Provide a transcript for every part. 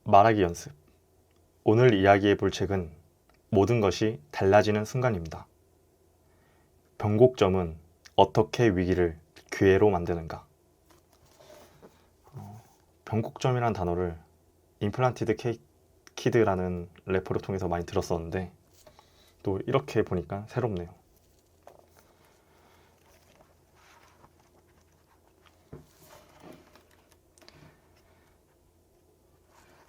말하기 연습. 오늘 이야기해 볼 책은 모든 것이 달라지는 순간입니다. 변곡점은 어떻게 위기를 기회로 만드는가. 변곡점이라는 단어를 임플란티드 키드라는 래퍼를 통해서 많이 들었었는데 또 이렇게 보니까 새롭네요.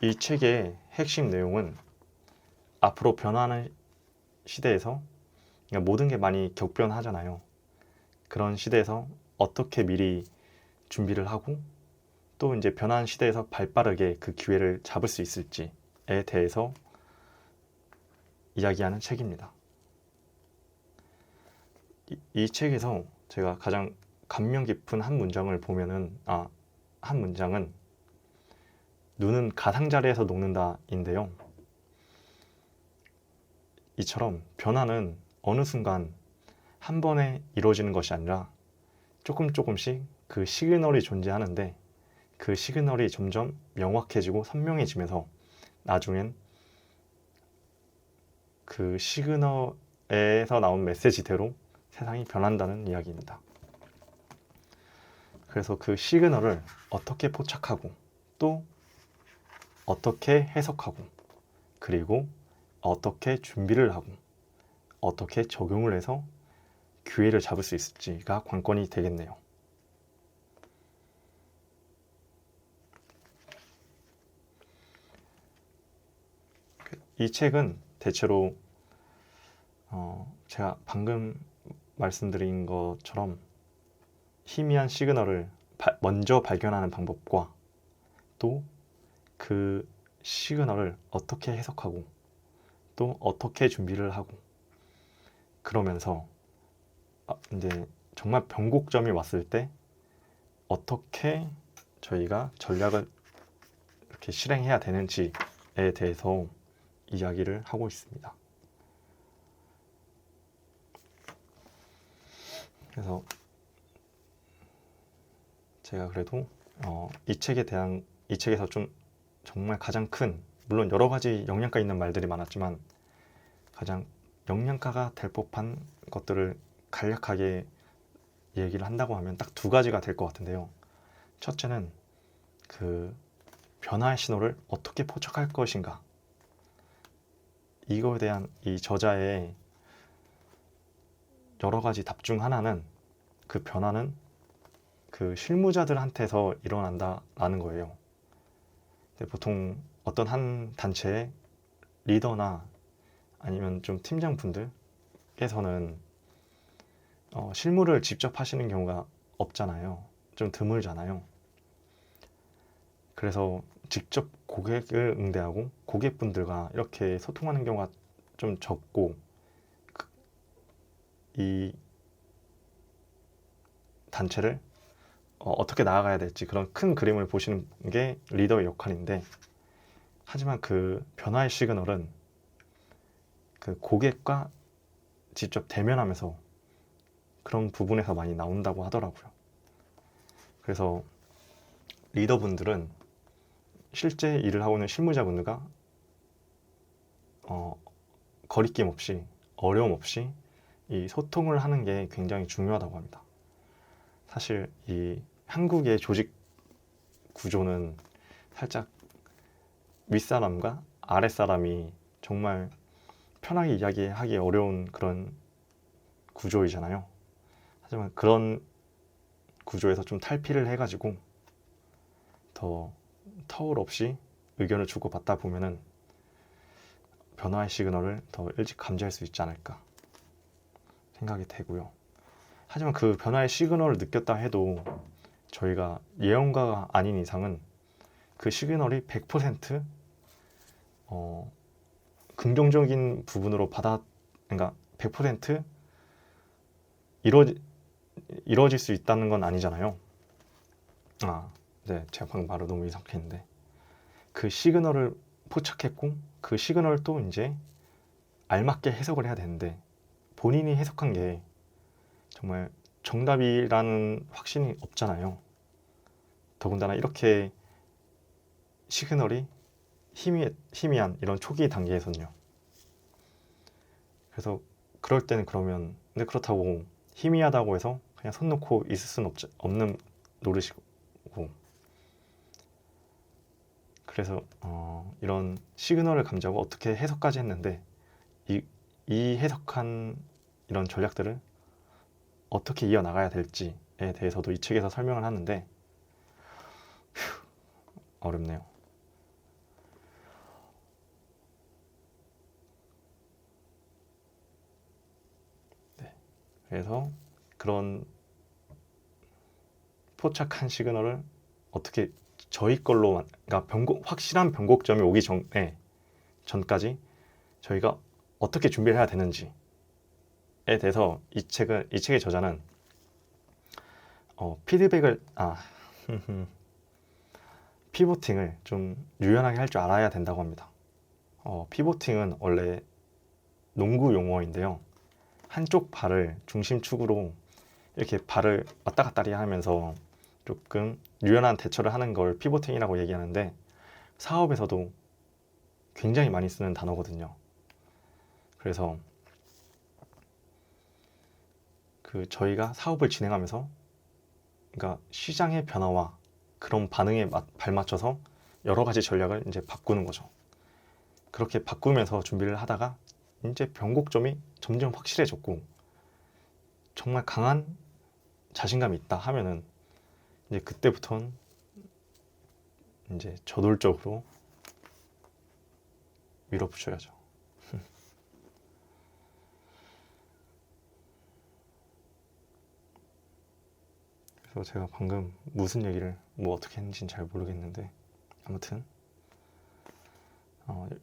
이 책의 핵심 내용은 앞으로 변화하는 시대에서 모든 게 많이 격변하잖아요. 그런 시대에서 어떻게 미리 준비를 하고 또 이제 변화하는 시대에서 발빠르게 그 기회를 잡을 수 있을지에 대해서 이야기하는 책입니다. 이 책에서 제가 가장 감명 깊은 한 문장을 보면은 한 문장은 눈은 가상자리에서 녹는다인데요. 이처럼 변화는 어느 순간 한 번에 이루어지는 것이 아니라 조금씩 그 시그널이 존재하는데 그 시그널이 점점 명확해지고 선명해지면서 나중엔 그 시그널에서 나온 메시지대로 세상이 변한다는 이야기입니다. 그래서 그 시그널을 어떻게 포착하고 또 어떻게 해석하고 그리고 어떻게 준비를 하고 어떻게 적용을 해서 기회를 잡을 수 있을지가 관건이 되겠네요. 이 책은 대체로 제가 방금 말씀드린 것처럼 희미한 시그널을 먼저 발견하는 방법과 또 그 시그널을 어떻게 해석하고 또 어떻게 준비를 하고 그러면서 이제 정말 변곡점이 왔을 때 어떻게 저희가 전략을 이렇게 실행해야 되는지에 대해서 이야기를 하고 있습니다. 그래서 제가 그래도 이 책에서 좀 정말 가장 큰, 물론 여러 가지 영양가 있는 말들이 많았지만 가장 영양가가 될 법한 것들을 간략하게 얘기를 한다고 하면 딱 두 가지가 될 것 같은데요. 첫째는 그 변화의 신호를 어떻게 포착할 것인가. 이거에 대한 이 저자의 여러 가지 답 중 하나는 그 변화는 그 실무자들한테서 일어난다라는 거예요. 보통 어떤 한 단체의 리더나 아니면 좀 팀장분들께서는 실무를 직접 하시는 경우가 없잖아요. 좀 드물잖아요. 그래서 직접 고객을 응대하고 고객분들과 이렇게 소통하는 경우가 좀 적고 이 단체를 어떻게 나아가야 될지 그런 큰 그림을 보시는 게 리더의 역할인데 하지만 그 변화의 시그널은 그 고객과 직접 대면하면서 그런 부분에서 많이 나온다고 하더라고요. 그래서 리더분들은 실제 일을 하고 있는 실무자분들과 거리낌 없이 어려움 없이 이 소통을 하는 게 굉장히 중요하다고 합니다. 사실 이 한국의 조직 구조는 살짝 윗사람과 아랫사람이 정말 편하게 이야기하기 어려운 그런 구조이잖아요. 하지만 그런 구조에서 좀 탈피를 해가지고 더 터울 없이 의견을 주고받다 보면은 변화의 시그널을 더 일찍 감지할 수 있지 않을까 생각이 되고요. 하지만 그 변화의 시그널을 느꼈다 해도 저희가 예언가가 아닌 이상은 그 시그널이 100% 긍정적인 부분으로 그러니까 100% 이루어질 수 있다는 건 아니잖아요. 네, 제가 방금 말을 너무 이상했는데 그 시그널을 포착했고 그 시그널을 또 이제 알맞게 해석을 해야 되는데 본인이 해석한 게 정말 정답이라는 확신이 없잖아요. 더군다나 이렇게 시그널이 희미한 이런 초기 단계에서는요. 그래서 그럴 때는 그러면 근데 그렇다고 희미하다고 해서 그냥 손 놓고 있을 수는 없는 노릇이고 그래서 이런 시그널을 감지하고 어떻게 해석까지 했는데 이 해석한 이런 전략들을 어떻게 이어나가야 될지에 대해서도 이 책에서 설명을 하는데 어렵네요. 네. 그래서 그런 포착한 시그널을 어떻게 저희 걸로 그러니까 확실한 변곡점이 오기 전까지 저희가 어떻게 준비를 해야 되는지에 대해서 이 책의 저자는 피드백을 피보팅을 좀 유연하게 할 줄 알아야 된다고 합니다. 피보팅은 원래 농구 용어인데요. 한쪽 발을 중심축으로 이렇게 발을 왔다 갔다 하면서 조금 유연한 대처를 하는 걸 피보팅이라고 얘기하는데 사업에서도 굉장히 많이 쓰는 단어거든요. 그래서 저희가 사업을 진행하면서 그러니까 시장의 변화와 그런 반응에 발맞춰서 여러 가지 전략을 이제 바꾸는 거죠. 그렇게 바꾸면서 준비를 하다가 이제 변곡점이 점점 확실해졌고 정말 강한 자신감이 있다 하면은 이제 그때부터는 이제 저돌적으로 밀어붙여야죠. 그래서 제가 방금 무슨 얘기를 어떻게 했는지는 잘 모르겠는데 아무튼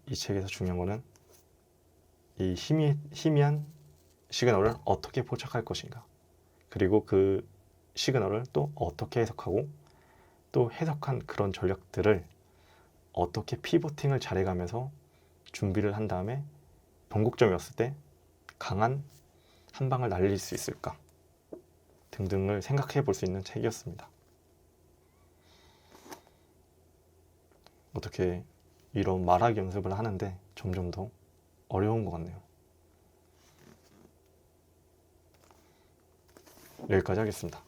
이 책에서 중요한 거는 이 희미한 시그널을 어떻게 포착할 것인가, 그리고 그 시그널을 또 어떻게 해석하고 또 해석한 그런 전략들을 어떻게 피보팅을 잘해가면서 준비를 한 다음에 변곡점이 왔을 때 강한 한 방을 날릴 수 있을까 등등을 생각해 볼 수 있는 책이었습니다. 어떻게 이런 말하기 연습을 하는데 점점 더 어려운 것 같네요. 여기까지 하겠습니다.